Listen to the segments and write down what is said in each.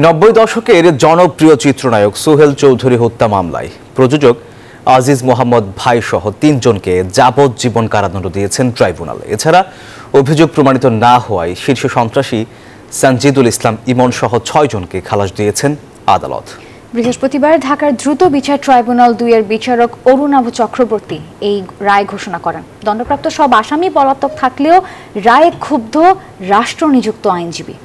90 দশকের জনপ্রিয় চিত্রনায়ক সোহেল চৌধুরী হত্যা মামলায় প্রযোজক আজিজ মোহাম্মদ ভাই সহ 3 জনকে যাবজ্জীবন কারাদণ্ড দিয়েছেন ট্রাইব্যুনাল। এছাড়া অভিযোগ প্রমাণিত না হওয়ায় শীর্ষ সন্ত্রাসী সানজিদুল ইসলাম ইমন সহ 6 জনকে খালাস দিয়েছেন আদালত। বৃহস্পতিবার ঢাকার দ্রুত বিচার ট্রাইব্যুনাল 2 এর বিচারক অরুণাভ চক্রবর্তী এই রায় ঘোষণা করেন। দণ্ডপ্রাপ্ত সব আসামি পলাতক থাকলেও রায়ে ক্ষুব্ধ রাষ্ট্রনিযুক্ত আইনজীবী।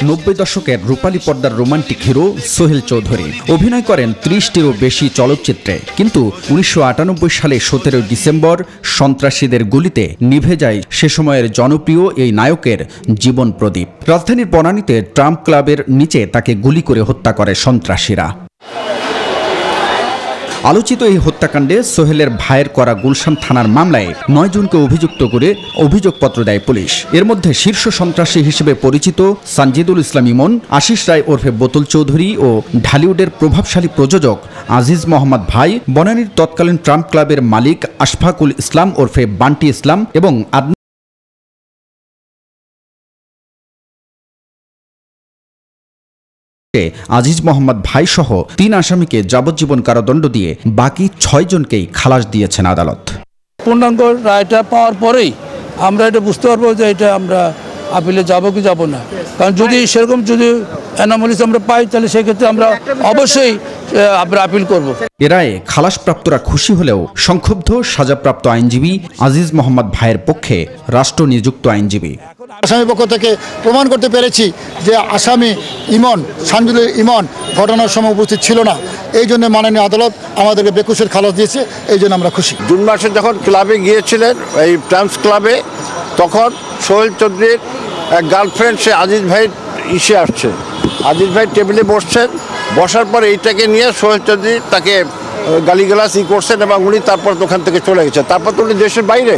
90 দশকের রূপালী পর্দার রোমান্টিক হিরো সোহেল চৌধুরী অভিনয় করেন 30টিরও বেশি চলচ্চিত্রে, কিন্তু 1998 সালে 17 ডিসেম্বর সন্ত্রাসীদের গুলিতে নিভে যায় সে সময়ের জনপ্রিয় এই নায়কের জীবন প্রদীপ। রাজধানীর বনানীতে ট্রাম্প ক্লাবের নিচে তাকে গুলি করে হত্যা করে সন্ত্রাসীরা। আলোচিত এই হত্যাকাণ্ডে সোহেলের ভাইয়ের করা গুলশান থানার মামলায় 9 জনকে অভিযুক্ত করে অভিযোগপত্র দেয় পুলিশ। এর মধ্যে শীর্ষ সন্ত্রাসী হিসেবে পরিচিত সানজিদুল ইসলাম ইমন, আশিস রায় ওরফে বোতল চৌধুরী ও ঢালিউডের প্রভাবশালী প্রযোজক আজিজ মোহাম্মদ ভাই, বনানীর তৎকালীন ট্রাম্প ক্লাবের মালিক আশফাকুল ইসলাম ওরফে বান্টি ইসলাম এবং আজিজ মোহাম্মদ ভাই সহ 3 আসামিকে যাবজ্জীবন কারাদণ্ড দিয়ে বাকি 6 জনকেই খালাস দিয়েছেন আদালত। পূর্ণাঙ্গ রায়টা পাওয়ার পরেই আমরা এটা বুঝতে পারবো যে এটা আমরা আপিলে যাব কি যাব না, কারণ যদি সেরকম যদি অ্যানোমালিস আমরা পাই তাহলে সেক্ষেত্রে আমরা অবশ্যই আপিল করব। এ রায়ে খালাসপ্রাপ্তরা খুশি হলেও সংক্ষুব্ধ সাজাপ্রাপ্ত আইনজীবী আজিজ মোহাম্মদ ভাইয়ের পক্ষে রাষ্ট্রনিযুক্ত আইনজীবী। আসামি পক্ষ থেকে প্রমাণ করতে পেরেছি যে আসামি ইমন, সানজিদুল ইমন ঘটনার সময় উপস্থিত ছিল না, এই জন্য মাননীয় আদালত আমাদেরকে বেকুশের খালাস দিয়েছে, এই জন্য আমরা খুশি। জুন মাসে যখন ক্লাবে গিয়েছিলেন এই ট্রাম্পস ক্লাবে, তখন সোহেল চৌধুরীর গার্লফ্রেন্ড সে আজিজ ভাই ইসে আসছে, আজিজ ভাই টেবিলে বসছেন, বসার পর এইটাকে নিয়ে সোহেল চৌধুরী তাকে গালিগালাজ করছেন এবং উনি তারপর দোকান থেকে চলে গেছেন। তারপর তো উনি দেশের বাইরে,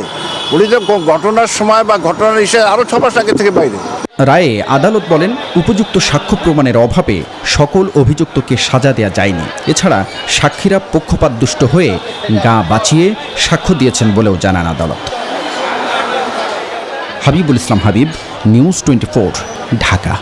উনি তো ঘটনার সময় বা ঘটনার হিসেবে আরও 6 মাস আগে থেকে বাইরে। রায়ে আদালত বলেন, উপযুক্ত সাক্ষ্য প্রমাণের অভাবে সকল অভিযুক্তকে সাজা দেওয়া যায়নি। এছাড়া সাক্ষীরা পক্ষপাতদুষ্ট হয়ে গা বাঁচিয়ে সাক্ষ্য দিয়েছেন বলেও জানান আদালত। হাবিবুল ইসলাম হাবিব, নিউজ 24, ঢাকা।